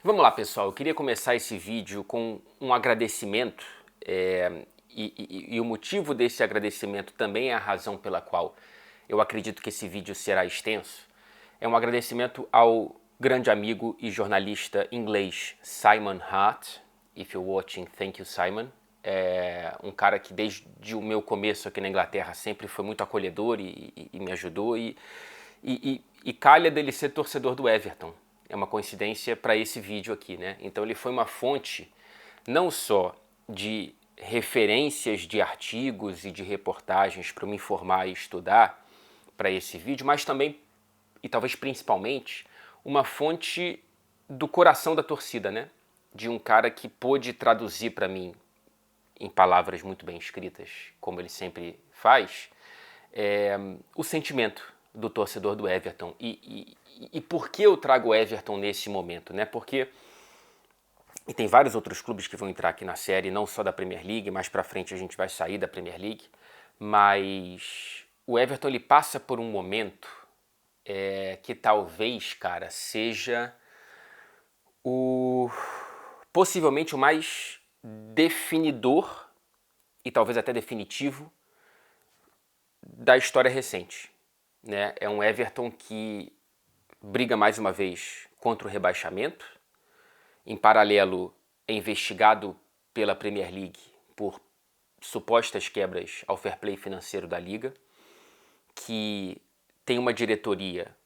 Vamos lá, pessoal, eu queria começar esse vídeo com um agradecimento e o motivo desse agradecimento também é a razão pela qual eu acredito que esse vídeo será extenso. É um agradecimento ao grande amigo e jornalista inglês Simon Hart. If you're watching, thank you, Simon. É um cara que desde o meu começo aqui na Inglaterra sempre foi muito acolhedor e me ajudou e calha dele ser torcedor do Everton. É uma coincidência para esse vídeo aqui, né? Então ele foi uma fonte não só de referências de artigos e de reportagens para me informar e estudar para esse vídeo, mas também, e talvez principalmente, uma fonte do coração da torcida, né? De um cara que pôde traduzir para mim, em palavras muito bem escritas, como ele sempre faz, o sentimento do torcedor do Everton. E por que eu trago o Everton nesse momento, né? Porque, e tem vários outros clubes que vão entrar aqui na série, não só da Premier League, mais pra frente a gente vai sair da Premier League, mas o Everton ele passa por um momento que talvez, cara, seja possivelmente o mais definidor e talvez até definitivo da história recente, né? É um Everton que briga mais uma vez contra o rebaixamento. Em paralelo, é investigado pela Premier League por supostas quebras ao fair play financeiro da liga, que tem uma diretoria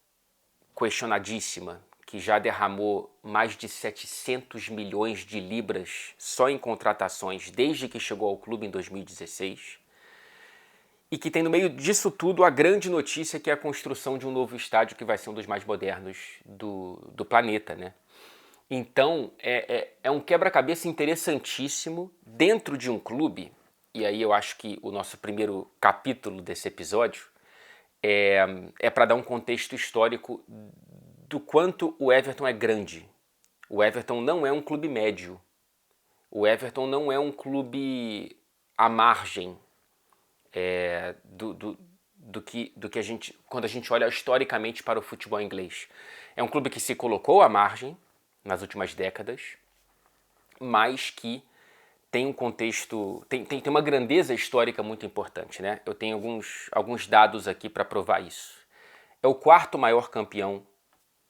questionadíssima, que já derramou mais de 700 milhões de libras só em contratações desde que chegou ao clube em 2016, e que tem no meio disso tudo a grande notícia que é a construção de um novo estádio que vai ser um dos mais modernos do planeta, né? Então, é um quebra-cabeça interessantíssimo dentro de um clube, e aí eu acho que o nosso primeiro capítulo desse episódio é para dar um contexto histórico do quanto o Everton é grande. O Everton não é um clube médio. O Everton não é um clube à margem do que a gente, quando a gente olha historicamente para o futebol inglês. É um clube que se colocou à margem nas últimas décadas, mas que tem um contexto, tem uma grandeza histórica muito importante, né? Eu tenho alguns dados aqui para provar isso. É o quarto maior campeão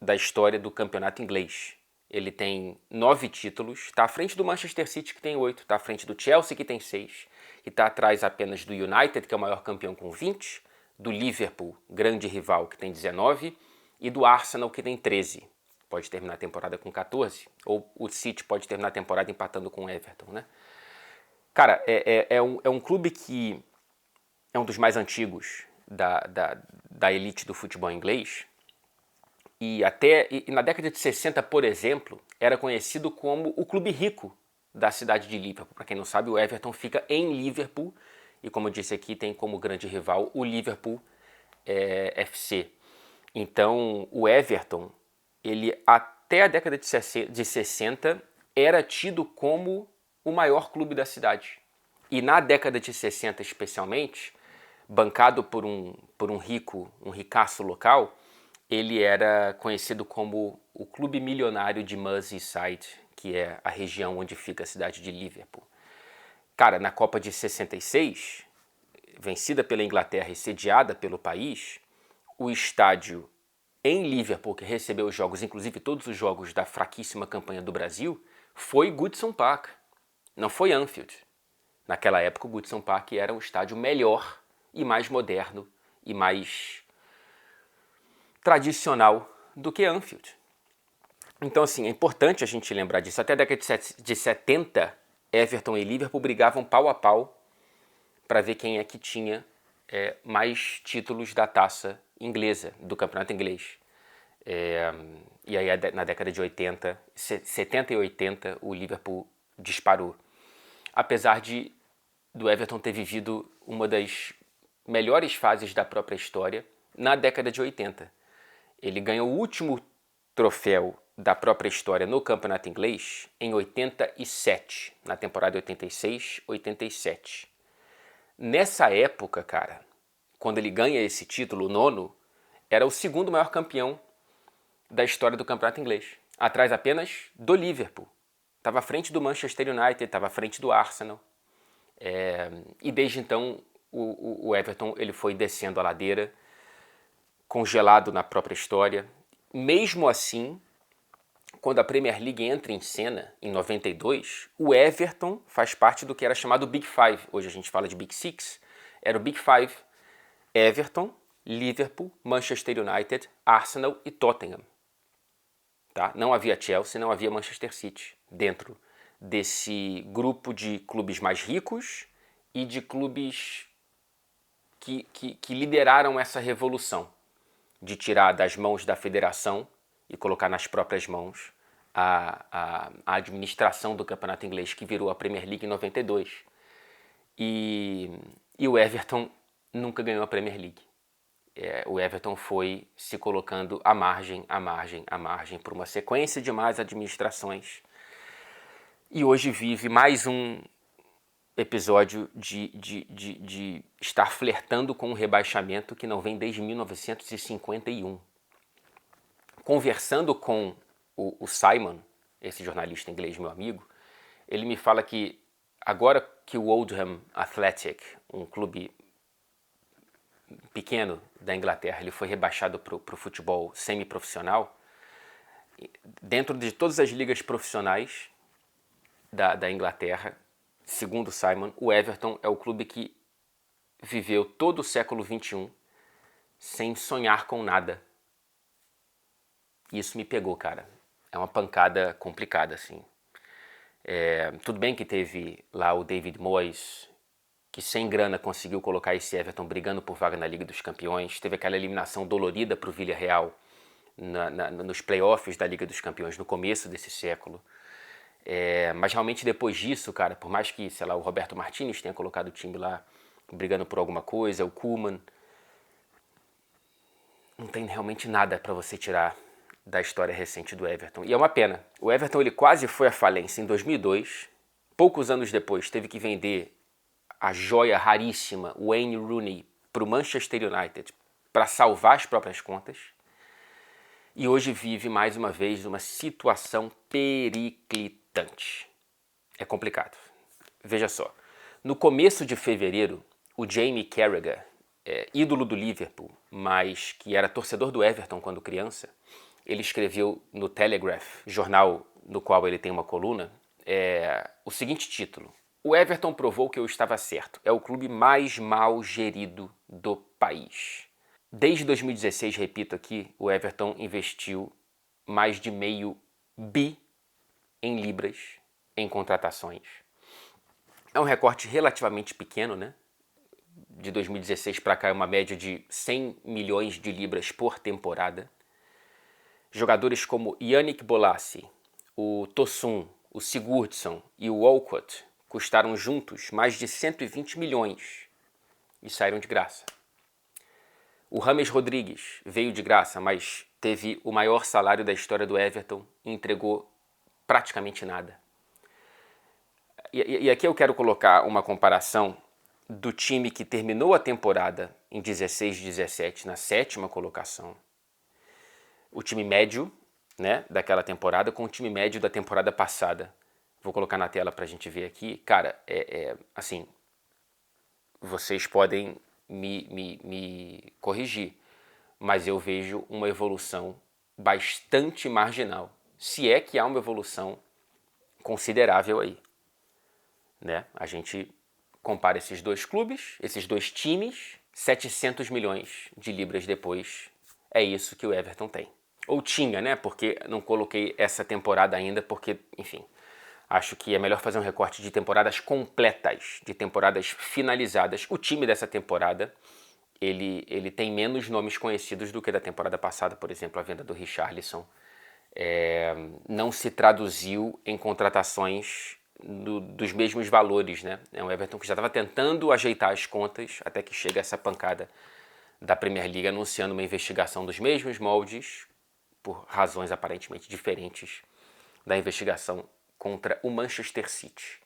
da história do campeonato inglês. Ele tem 9 títulos, está à frente do Manchester City, que tem 8, está à frente do Chelsea, que tem 6, e está atrás apenas do United, que é o maior campeão com 20, do Liverpool, grande rival, que tem 19, e do Arsenal, que tem 13. Pode terminar a temporada com 14, ou o City pode terminar a temporada empatando com o Everton, né? Cara, é um clube que é um dos mais antigos da elite do futebol inglês, e na década de 60, por exemplo, era conhecido como o clube rico da cidade de Liverpool. Para quem não sabe, o Everton fica em Liverpool e, como eu disse aqui, tem como grande rival o Liverpool FC. Então, o Everton, ele até a década de 60 era tido como o maior clube da cidade. E na década de 60 especialmente, bancado por um ricaço local, ele era conhecido como o Clube Milionário de Merseyside, que é a região onde fica a cidade de Liverpool. Cara, na Copa de 66, vencida pela Inglaterra e sediada pelo país, o estádio em Liverpool, que recebeu os jogos, inclusive todos os jogos da fraquíssima campanha do Brasil, foi Goodison Park, não foi Anfield. Naquela época, o Goodison Park era um estádio melhor e mais moderno e mais tradicional do que Anfield. Então, assim, é importante a gente lembrar disso. Até a década de 70, Everton e Liverpool brigavam pau a pau para ver quem é que tinha mais títulos da taça inglesa, do campeonato inglês. E aí, na década de 80, 70 e 80, o Liverpool disparou. Apesar do Everton ter vivido uma das melhores fases da própria história na década de 80. Ele ganhou o último troféu da própria história no campeonato inglês em 87, na temporada 86-87. Nessa época, cara, quando ele ganha esse título, o nono, era o segundo maior campeão da história do campeonato inglês. atrás apenas do Liverpool. Estava à frente do Manchester United, estava à frente do Arsenal. E desde então o Everton ele foi descendo a ladeira, congelado na própria história. Mesmo assim, quando a Premier League entra em cena, em 92, o Everton faz parte do que era chamado Big Five. Hoje a gente fala de Big Six. Era o Big Five: Everton, Liverpool, Manchester United, Arsenal e Tottenham. Tá? Não havia Chelsea, não havia Manchester City dentro desse grupo de clubes mais ricos e de clubes que lideraram essa revolução de tirar das mãos da federação e colocar nas próprias mãos a administração do campeonato inglês, que virou a Premier League em 92. E o Everton nunca ganhou a Premier League. O Everton foi se colocando à margem por uma sequência de más administrações. E hoje vive mais um episódio de estar flertando com um rebaixamento que não vem desde 1951. Conversando com o Simon, esse jornalista inglês, meu amigo, ele me fala que agora que o Oldham Athletic, um clube pequeno da Inglaterra, ele foi rebaixado para o futebol semiprofissional, dentro de todas as ligas profissionais da Inglaterra, segundo Simon, o Everton é o clube que viveu todo o século XXI sem sonhar com nada. Isso me pegou, cara. É uma pancada complicada, assim. Tudo bem que teve lá o David Moyes, que sem grana conseguiu colocar esse Everton brigando por vaga na Liga dos Campeões. Teve aquela eliminação dolorida para o Villarreal nos playoffs da Liga dos Campeões no começo desse século. Mas realmente depois disso, cara, por mais que, sei lá, o Roberto Martínez tenha colocado o time lá brigando por alguma coisa, o Koeman, não tem realmente nada para você tirar da história recente do Everton. E é uma pena. O Everton ele quase foi à falência em 2002. Poucos anos depois teve que vender a joia raríssima Wayne Rooney para o Manchester United para salvar as próprias contas. E hoje vive mais uma vez uma situação periclitante. É complicado. Veja só. No começo de fevereiro, o Jamie Carragher, ídolo do Liverpool, mas que era torcedor do Everton quando criança, ele escreveu no Telegraph, jornal no qual ele tem uma coluna, o seguinte título: "O Everton provou que eu estava certo. É o clube mais mal gerido do país." Desde 2016, repito aqui, o Everton investiu mais de $500 milhões em libras em contratações. É um recorte relativamente pequeno, né? De 2016 para cá é uma média de 100 milhões de libras por temporada. Jogadores como Yannick Bolasie, o Tosun, o Sigurdsson e o Walcott custaram juntos mais de 120 milhões e saíram de graça. O James Rodrigues veio de graça, mas teve o maior salário da história do Everton e entregou praticamente nada. E aqui eu quero colocar uma comparação do time que terminou a temporada em 16-17 na 7ª colocação. O time médio, né, daquela temporada com o time médio da temporada passada. Vou colocar na tela pra gente ver aqui. Cara, assim, vocês podem me corrigir, mas eu vejo uma evolução bastante marginal, se é que há uma evolução considerável aí, né? A gente compara esses dois clubes, esses dois times, 700 milhões de libras depois, é isso que o Everton tem. Ou tinha, né? Porque não coloquei essa temporada ainda, porque, enfim, acho que é melhor fazer um recorte de temporadas completas, de temporadas finalizadas. O time dessa temporada, ele tem menos nomes conhecidos do que da temporada passada, por exemplo, a venda do Richarlison. Não se traduziu em contratações dos mesmos valores, né? É um Everton que já estava tentando ajeitar as contas até que chega essa pancada da Premier League anunciando uma investigação dos mesmos moldes, por razões aparentemente diferentes da investigação contra o Manchester City.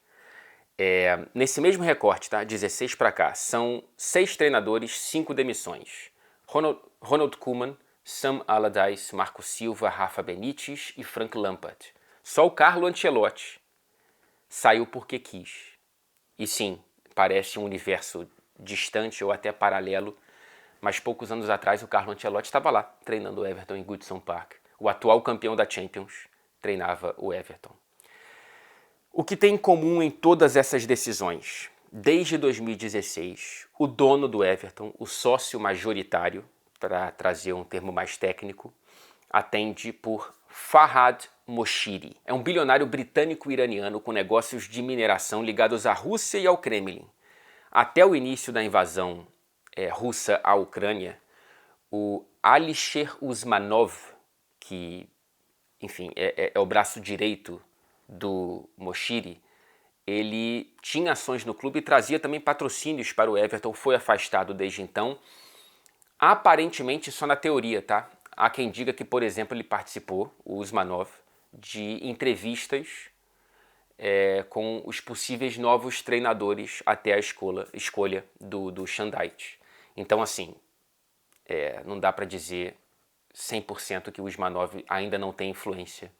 Nesse mesmo recorte, tá? 16 para cá, são 6 treinadores, 5 demissões. Ronald Koeman Sam Allardyce, Marco Silva, Rafa Benítez e Frank Lampard. Só o Carlo Ancelotti saiu porque quis. E sim, parece um universo distante ou até paralelo, mas poucos anos atrás o Carlo Ancelotti estava lá, treinando o Everton em Goodison Park. O atual campeão da Champions treinava o Everton. O que tem em comum em todas essas decisões? Desde 2016, o dono do Everton, o sócio majoritário, para trazer um termo mais técnico, atende por Farhad Moshiri. É um bilionário britânico-iraniano com negócios de mineração ligados à Rússia e ao Kremlin. Até o início da invasão russa à Ucrânia, o Alisher Usmanov, que, enfim, é o braço direito do Moshiri, ele tinha ações no clube e trazia também patrocínios para o Everton, foi afastado desde então, aparentemente só na teoria, tá? Há quem diga que, por exemplo, ele participou, o Usmanov, de entrevistas com os possíveis novos treinadores até a escolha do Shandait. Então, assim, não dá para dizer 100% que o Usmanov ainda não tem influência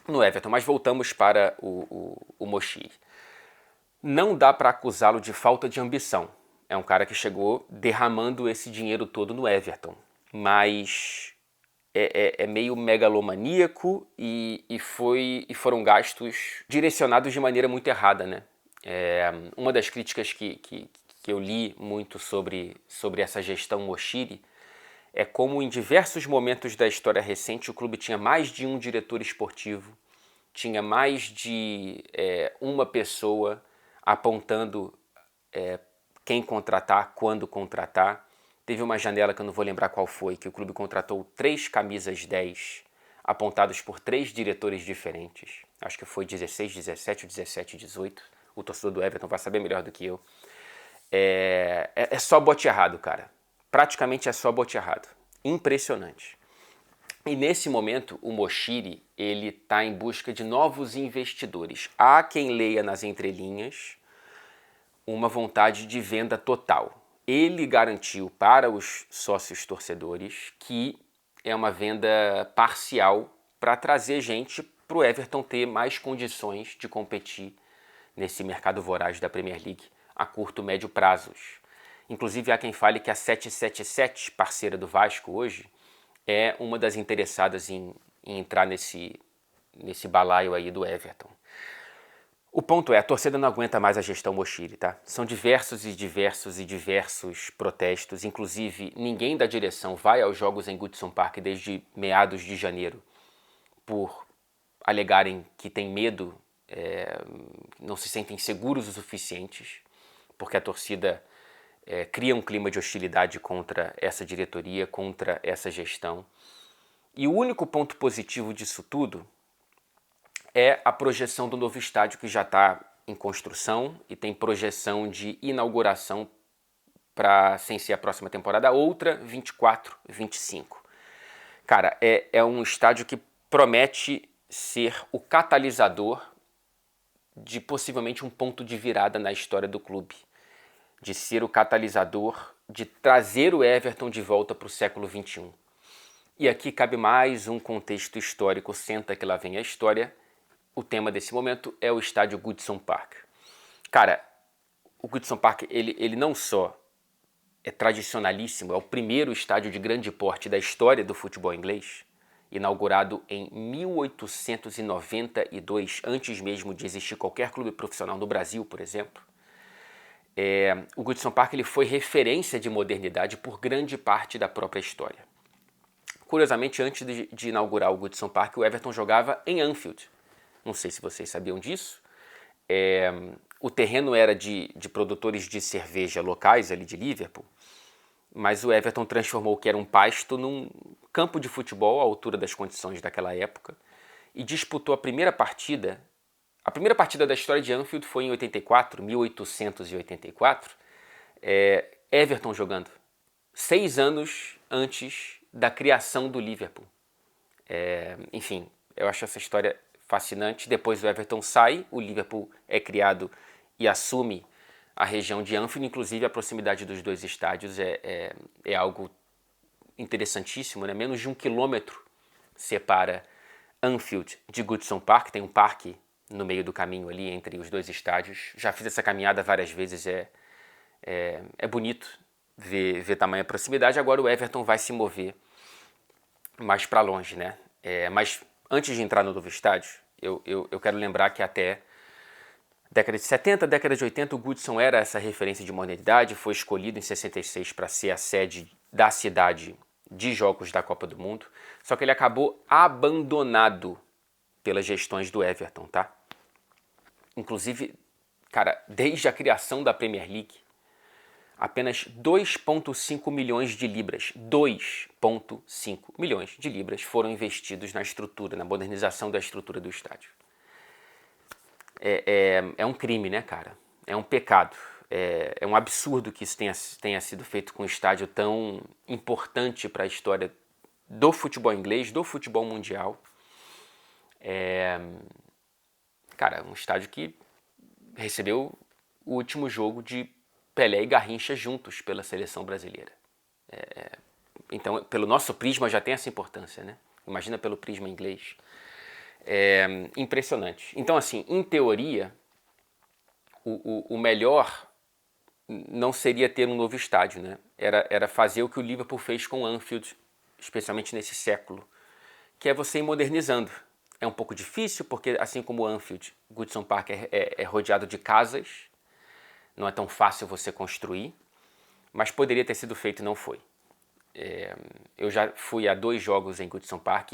no Everton, mas voltamos para o Moshiri. Não dá para acusá-lo de falta de ambição. É um cara que chegou derramando esse dinheiro todo no Everton, mas é meio megalomaníaco e foram gastos direcionados de maneira muito errada, né? Uma das críticas que eu li muito sobre essa gestão Moshiri é como em diversos momentos da história recente o clube tinha mais de um diretor esportivo, tinha mais de uma pessoa apontando quem contratar, quando contratar. Teve uma janela que eu não vou lembrar qual foi, que o clube contratou 3 camisas 10 apontados por 3 diretores diferentes. Acho que foi 16, 17 ou 17, 18. O torcedor do Everton vai saber melhor do que eu. É só bote errado, cara. Praticamente é só bote errado. Impressionante. E nesse momento, o Moshiri, ele está em busca de novos investidores. Há quem leia nas entrelinhas uma vontade de venda total. Ele garantiu para os sócios torcedores que é uma venda parcial para trazer gente para o Everton ter mais condições de competir nesse mercado voraz da Premier League a curto e médio prazos. Inclusive há quem fale que a 777, parceira do Vasco hoje, é uma das interessadas em entrar nesse balaio aí do Everton. O ponto é, a torcida não aguenta mais a gestão Moshiri, tá? São diversos protestos, inclusive ninguém da direção vai aos jogos em Goodison Park desde meados de janeiro por alegarem que tem medo, não se sentem seguros o suficientes, porque a torcida cria um clima de hostilidade contra essa diretoria, contra essa gestão. E o único ponto positivo disso tudo é a projeção do novo estádio que já está em construção e tem projeção de inauguração para, sem ser a próxima temporada, outra 24, 25. Cara, é um estádio que promete ser o catalisador de possivelmente um ponto de virada na história do clube. De ser o catalisador de trazer o Everton de volta para o século XXI. E aqui cabe mais um contexto histórico, senta que lá vem a história. O tema desse momento é o estádio Goodison Park. Cara, o Goodison Park, ele não só é tradicionalíssimo, é o primeiro estádio de grande porte da história do futebol inglês, inaugurado em 1892, antes mesmo de existir qualquer clube profissional no Brasil, por exemplo. O Goodison Park ele foi referência de modernidade por grande parte da própria história. Curiosamente, antes de inaugurar o Goodison Park, o Everton jogava em Anfield. Não sei se vocês sabiam disso. O terreno era de produtores de cerveja locais ali de Liverpool, mas o Everton transformou o que era um pasto num campo de futebol à altura das condições daquela época e disputou a primeira partida. A primeira partida da história de Anfield foi em 1884, Everton jogando, 6 anos antes da criação do Liverpool. Enfim, eu acho essa história fascinante. Depois o Everton sai, o Liverpool é criado e assume a região de Anfield, inclusive a proximidade dos dois estádios é algo interessantíssimo, né? Menos de 1 quilômetro separa Anfield de Goodison Park, tem um parque no meio do caminho ali entre os dois estádios. Já fiz essa caminhada várias vezes, é bonito ver tamanha proximidade. Agora o Everton vai se mover mais para longe, né? Mas antes de entrar no novo estádio, eu quero lembrar que até década de 70, década de 80, o Goodison era essa referência de modernidade, foi escolhido em 66 para ser a sede da cidade de jogos da Copa do Mundo, só que ele acabou abandonado pelas gestões do Everton, tá? Inclusive, cara, desde a criação da Premier League, apenas 2,5 milhões de libras, 2,5 milhões de libras foram investidos na estrutura, na modernização da estrutura do estádio. É um crime, né, cara? É um pecado. É um absurdo que isso tenha sido feito com um estádio tão importante para a história do futebol inglês, do futebol mundial. Cara, um estádio que recebeu o último jogo de Pelé e Garrincha juntos pela seleção brasileira. Então, pelo nosso prisma já tem essa importância, né? Imagina pelo prisma inglês. Impressionante. Então, assim, em teoria, o melhor não seria ter um novo estádio, né? Era fazer o que o Liverpool fez com o Anfield, especialmente nesse século, que é você ir modernizando. É um pouco difícil, porque assim como o Anfield, Goodison Park é rodeado de casas, não é tão fácil você construir, mas poderia ter sido feito e não foi. Eu já fui a 2 jogos em Goodison Park,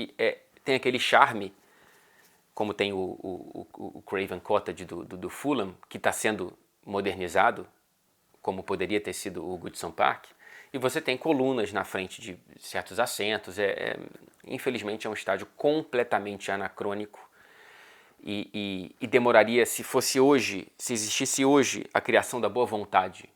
tem aquele charme, como tem o Craven Cottage do Fulham, que está sendo modernizado, como poderia ter sido o Goodison Park, e você tem colunas na frente de certos assentos. Infelizmente é um estádio completamente anacrônico e demoraria, se existisse hoje a criação da boa vontade,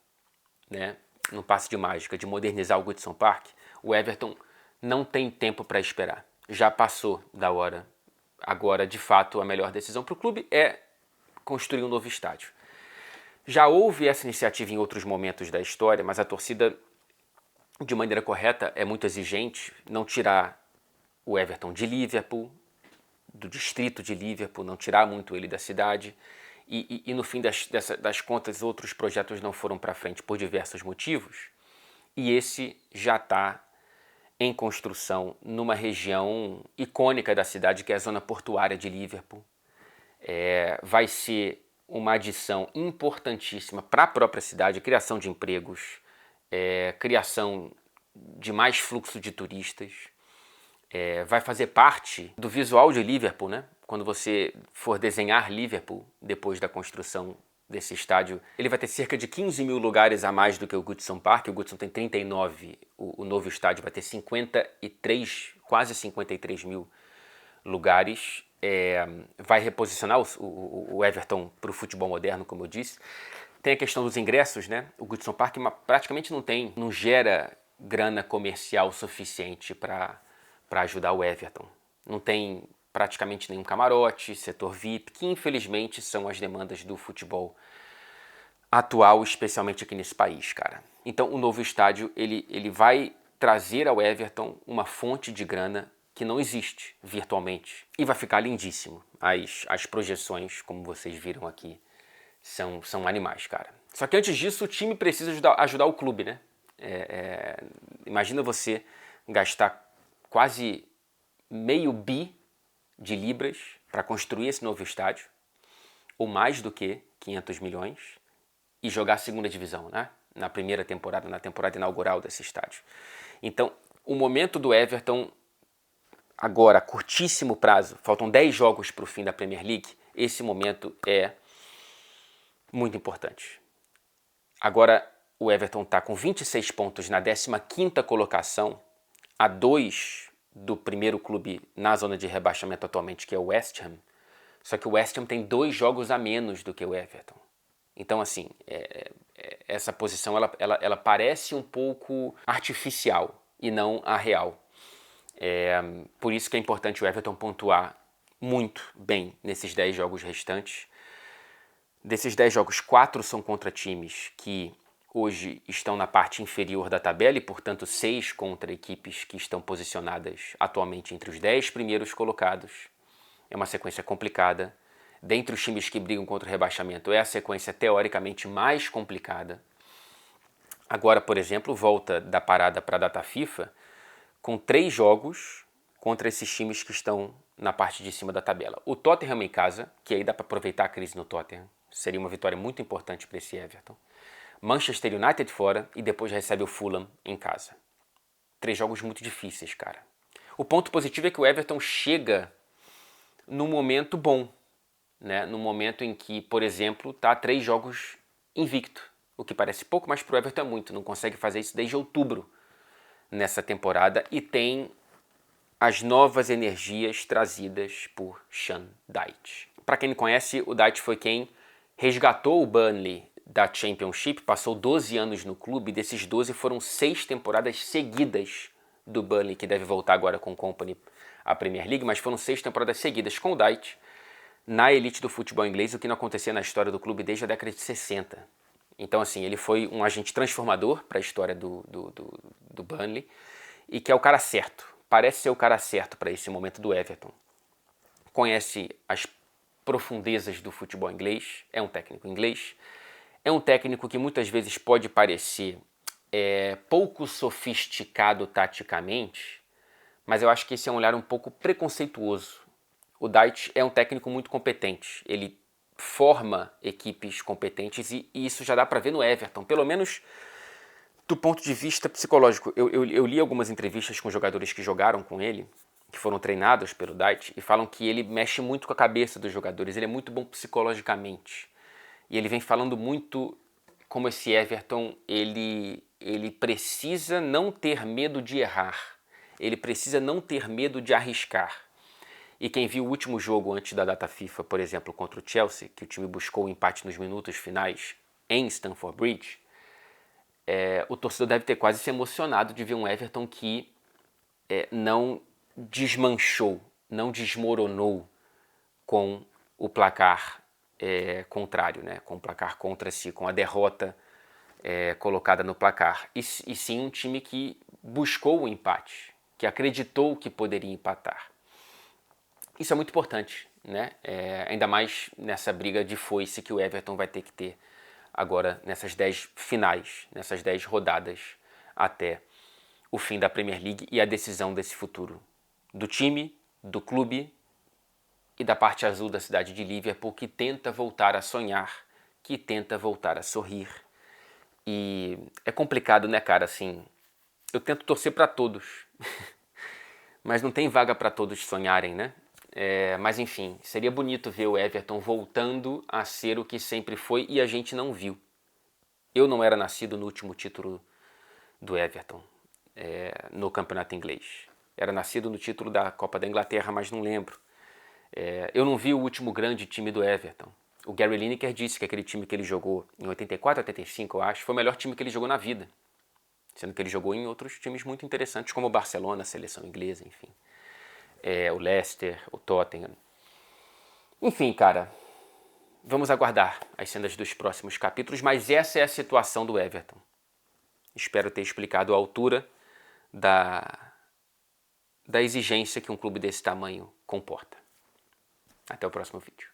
né, no passe de mágica, de modernizar o Goodison Park, o Everton não tem tempo para esperar. Já passou da hora. Agora, de fato, a melhor decisão para o clube é construir um novo estádio. Já houve essa iniciativa em outros momentos da história, mas a torcida, de maneira correta, é muito exigente, não tirar o Everton de Liverpool, do distrito de Liverpool, não tirar muito ele da cidade, e no fim das contas outros projetos não foram para frente por diversos motivos, e esse já está em construção numa região icônica da cidade, que é a zona portuária de Liverpool. Vai ser uma adição importantíssima para a própria cidade, criação de empregos, criação de mais fluxo de turistas, vai fazer parte do visual de Liverpool, né? Quando você for desenhar Liverpool depois da construção desse estádio, ele vai ter cerca de 15 mil lugares a mais do que o Goodison Park. O Goodison tem 39, o novo estádio vai ter 53, quase 53 mil lugares. Vai reposicionar o Everton para o futebol moderno, como eu disse. Tem a questão dos ingressos, né? O Goodison Park praticamente não gera grana comercial suficiente para ajudar o Everton. Não tem praticamente nenhum camarote, setor VIP, que infelizmente são as demandas do futebol atual, especialmente aqui nesse país, cara. Então o novo estádio ele vai trazer ao Everton uma fonte de grana que não existe virtualmente. E vai ficar lindíssimo. As projeções, como vocês viram aqui, são animais, cara. Só que antes disso, o time precisa ajudar o clube, né? Imagina você gastar quase meio bi de libras para construir esse novo estádio, ou mais do que 500 milhões, e jogar a segunda divisão, né? Na primeira temporada, na temporada inaugural desse estádio. Então, o momento do Everton, agora, a curtíssimo prazo, faltam 10 jogos para o fim da Premier League, esse momento é muito importante. Agora, o Everton está com 26 pontos na 15ª colocação, a 2 do primeiro clube na zona de rebaixamento atualmente, que é o West Ham. Só que o West Ham tem 2 jogos a menos do que o Everton. Então, assim, essa posição ela parece um pouco artificial e não a real. Por isso que é importante o Everton pontuar muito bem nesses 10 jogos restantes. Desses 10 jogos, 4 são contra times que hoje estão na parte inferior da tabela e, portanto, 6 contra equipes que estão posicionadas atualmente entre os 10 primeiros colocados. É uma sequência complicada. Dentre os times que brigam contra o rebaixamento, é a sequência teoricamente mais complicada. Agora, por exemplo, volta da parada para a data FIFA com 3 jogos contra esses times que estão na parte de cima da tabela. O Tottenham em casa, que aí dá para aproveitar a crise no Tottenham, seria uma vitória muito importante para esse Everton. Manchester United fora e depois recebe o Fulham em casa. 3 jogos muito difíceis, cara. O ponto positivo é que o Everton chega num momento bom, né? No momento em que, por exemplo, está 3 jogos invicto, o que parece pouco, mas para o Everton é muito. Não consegue fazer isso desde outubro nessa temporada e tem as novas energias trazidas por Sean Dyche. Para quem não conhece, o Dyche foi quem resgatou o Burnley da Championship, passou 12 anos no clube, e desses 12 foram 6 temporadas seguidas do Burnley, que deve voltar agora com o Company à Premier League, mas foram 6 temporadas seguidas com o Dyche na elite do futebol inglês, o que não acontecia na história do clube desde a década de 60. Então, assim, ele foi um agente transformador para a história do Burnley e que é o cara certo, parece ser o cara certo para esse momento do Everton. Conhece as profundezas do futebol inglês, é um técnico inglês, é um técnico que muitas vezes pode parecer pouco sofisticado taticamente, mas eu acho que esse é um olhar um pouco preconceituoso. O Dyche é um técnico muito competente, ele forma equipes competentes e isso já dá para ver no Everton, pelo menos do ponto de vista psicológico. Eu li algumas entrevistas com jogadores que jogaram com ele, que foram treinados pelo Dyche, e falam que ele mexe muito com a cabeça dos jogadores, ele é muito bom psicologicamente. E ele vem falando muito como esse Everton, ele precisa não ter medo de errar, ele precisa não ter medo de arriscar. E quem viu o último jogo antes da data FIFA, por exemplo, contra o Chelsea, que o time buscou o empate nos minutos finais em Stamford Bridge, o torcedor deve ter quase se emocionado de ver um Everton que não desmanchou, não desmoronou com o placar contrário, né? Com o placar contra si, com a derrota colocada no placar. E sim um time que buscou o empate, que acreditou que poderia empatar. Isso é muito importante, né? Ainda mais nessa briga de foice que o Everton vai ter que ter agora nessas 10 finais, nessas 10 rodadas até o fim da Premier League e a decisão desse futuro do time, do clube e da parte azul da cidade de Liverpool, que tenta voltar a sonhar, que tenta voltar a sorrir. E é complicado, né, cara? Assim, eu tento torcer para todos, mas não tem vaga para todos sonharem, né? Mas enfim, seria bonito ver o Everton voltando a ser o que sempre foi e a gente não viu. Eu não era nascido no último título do Everton no campeonato inglês. Era nascido no título da Copa da Inglaterra, mas não lembro. Eu não vi o último grande time do Everton. O Gary Lineker disse que aquele time que ele jogou em 84, 85, eu acho, foi o melhor time que ele jogou na vida. Sendo que ele jogou em outros times muito interessantes, como o Barcelona, a seleção inglesa, enfim. O Leicester, o Tottenham. Enfim, cara, vamos aguardar as cenas dos próximos capítulos, mas essa é a situação do Everton. Espero ter explicado a altura da exigência que um clube desse tamanho comporta. Até o próximo vídeo.